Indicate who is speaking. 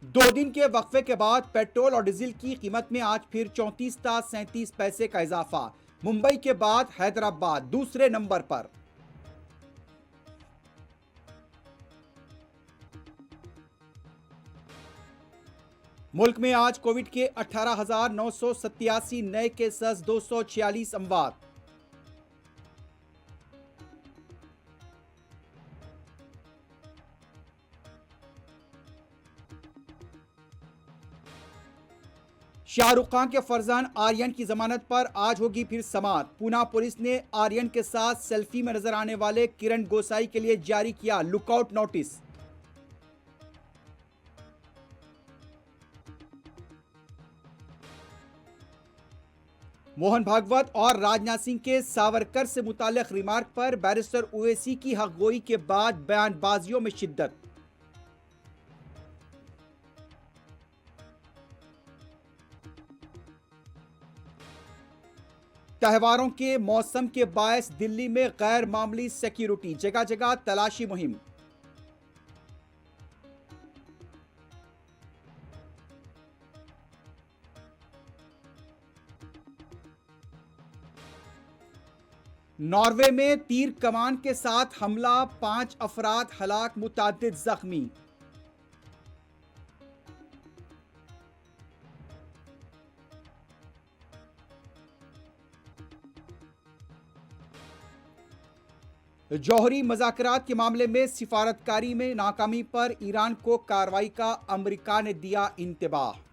Speaker 1: दो दिन के वक्फे के बाद पेट्रोल और डीजल की कीमत में आज फिर 34.37 पैसे का इजाफा। मुंबई के बाद हैदराबाद दूसरे नंबर पर। मुल्क में आज कोविड के 18,987 नए केसेस, 246 अमवात। शाहरुख खान के फरजान आर्यन की जमानत पर आज होगी फिर समाअत। पूना पुलिस ने आर्यन के साथ सेल्फी में नजर आने वाले किरण गोसाई के लिए जारी किया लुकआउट नोटिस। मोहन भागवत और राजनाथ सिंह के सावरकर से मुताल्लिक रिमार्क पर बैरिस्टर ओवैसी की हकगोई के बाद बयानबाजियों में शिद्दत। त्योहारों के मौसम के बायस दिल्ली में गैर मामूली सिक्योरिटी, जगह जगह तलाशी मुहिम। नॉर्वे में तीर कमान के साथ हमला, 5 अफराद हलाक, मुताद्दिद जख्मी। जौहरी मज़ाकरात के मामले में सिफारतकारी में नाकामी पर ईरान को कार्रवाई का अमेरिका ने दिया इंतबाह।